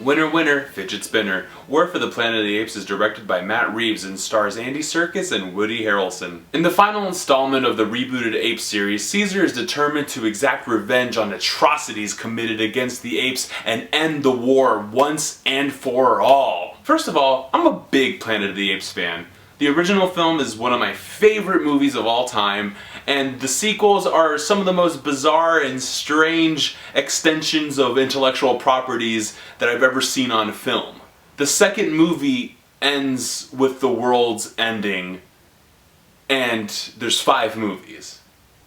Winner, winner, fidget spinner. War for the Planet of the Apes is directed by Matt Reeves and stars Andy Serkis and Woody Harrelson. In the final installment of the rebooted Apes series, Caesar is determined to exact revenge on atrocities committed against the apes and end the war once and for all. First of all, I'm a big Planet of the Apes fan. The original film is one of my favorite movies of all time, and the sequels are some of the most bizarre and strange extensions of intellectual properties that I've ever seen on film. The second movie ends with the world's ending, and there's 5 movies.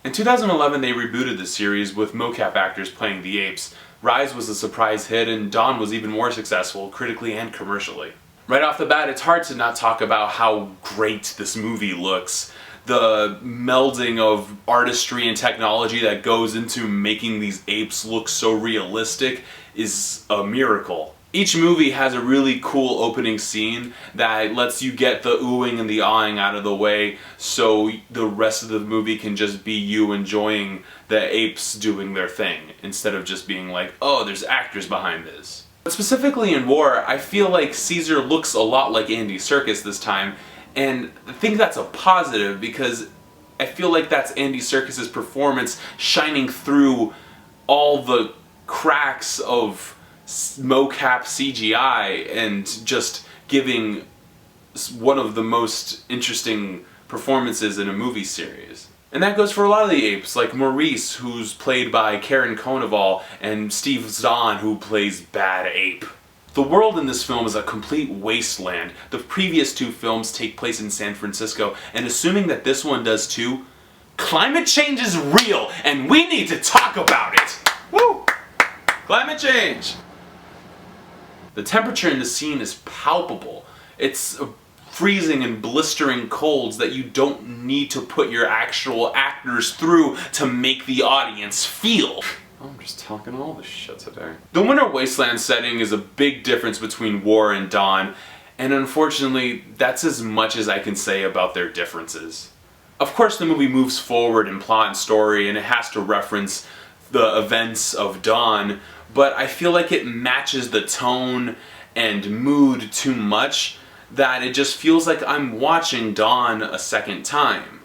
In 2011 they rebooted the series with mocap actors playing the apes. Rise was a surprise hit, and Dawn was even more successful, critically and commercially. Right off the bat, it's hard to not talk about how great this movie looks. The melding of artistry and technology that goes into making these apes look so realistic is a miracle. Each movie has a really cool opening scene that lets you get the oohing and the awing out of the way so the rest of the movie can just be you enjoying the apes doing their thing instead of just being like, oh, there's actors behind this. But specifically in War, I feel like Caesar looks a lot like Andy Serkis this time, and I think that's a positive because I feel like that's Andy Serkis' performance shining through all the cracks of mocap CGI and just giving one of the most interesting performances in a movie series. And that goes for a lot of the apes, like Maurice, who's played by Karen Koneval, and Steve Zahn, who plays Bad Ape. The world in this film is a complete wasteland. The previous 2 films take place in San Francisco, and assuming that this one does too, climate change is real, and we need to talk about it! Woo! Climate change! The temperature in the scene is palpable. It's freezing and blistering colds that you don't need to put your actual actors through to make the audience feel. I'm just talking all this shit today. The winter wasteland setting is a big difference between War and Dawn, and unfortunately, that's as much as I can say about their differences. Of course, the movie moves forward in plot and story, and it has to reference the events of Dawn, but I feel like it matches the tone and mood too much that it just feels like I'm watching Dawn a second time.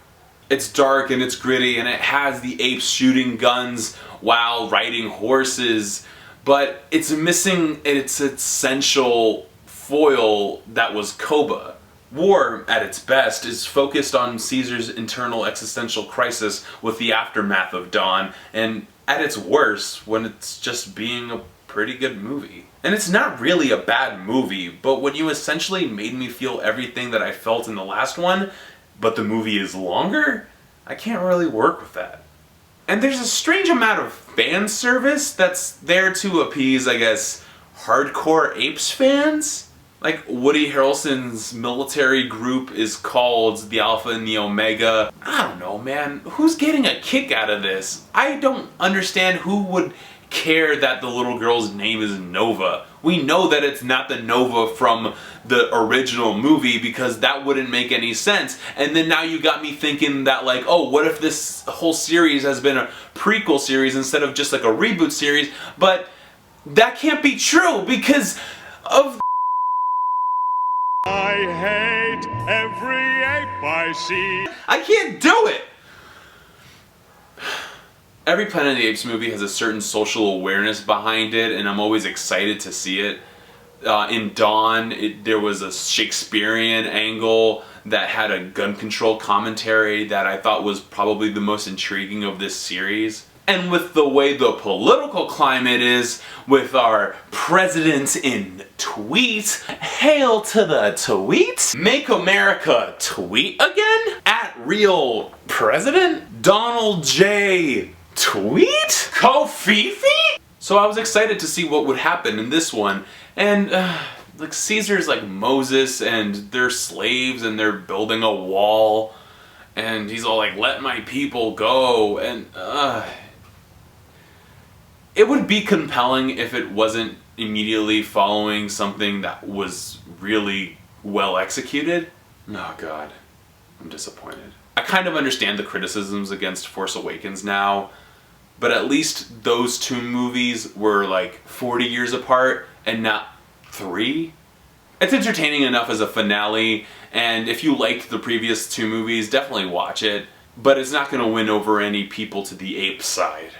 It's dark and it's gritty and it has the apes shooting guns while riding horses, but it's missing its essential foil that was Koba. War, at its best, is focused on Caesar's internal existential crisis with the aftermath of Dawn, and at its worst, when it's just being a pretty good movie. And it's not really a bad movie, but when you essentially made me feel everything that I felt in the last one, but the movie is longer, I can't really work with that. And there's a strange amount of fan service that's there to appease, I guess, hardcore Apes fans. Like, Woody Harrelson's military group is called the Alpha and the Omega. I don't know, man. Who's getting a kick out of this? I don't understand who would care that the little girl's name is Nova. We know that it's not the Nova from the original movie because that wouldn't make any sense. And then now you got me thinking that, like, oh, what if this whole series has been a prequel series instead of just like a reboot series? But that can't be true because of I hate every ape I see. I can't do it! Every Planet of the Apes movie has a certain social awareness behind it, and I'm always excited to see it. In Dawn, there was a Shakespearean angle that had a gun control commentary that I thought was probably the most intriguing of this series. And with the way the political climate is, with our president in tweet, hail to the tweet, make America tweet again, at real president, Donald J. Tweet? Kofifi? So I was excited to see what would happen in this one, and like Caesar's like Moses and they're slaves and they're building a wall, and he's all like, let my people go, and it would be compelling if it wasn't immediately following something that was really well executed. Oh god, I'm disappointed. I kind of understand the criticisms against Force Awakens now, but at least those 2 movies were like 40 years apart and not 3. It's entertaining enough as a finale, and if you liked the previous 2 movies, definitely watch it. But it's not going to win over any people to the ape side.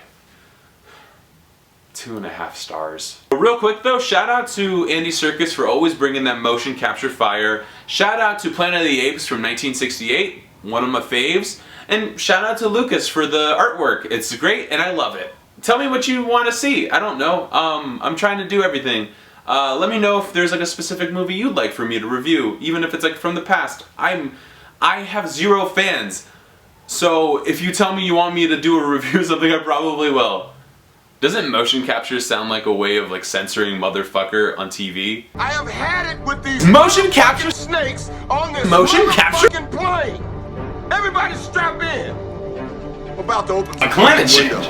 2.5 stars. But real quick though, shout out to Andy Serkis for always bringing that motion capture fire. Shout out to Planet of the Apes from 1968, one of my faves. And shout out to Lucas for the artwork. It's great and I love it. Tell me what you want to see. I don't know. I'm trying to do everything. Let me know if there's like a specific movie you'd like for me to review, even if it's like from the past. I have 0 fans. So if you tell me you want me to do a review of something, I probably will. Doesn't motion capture sound like a way of like censoring motherfucker on TV? I have had it with these motion capture snakes on this motion capture plane. Everybody strap in. We're about to open a climate change.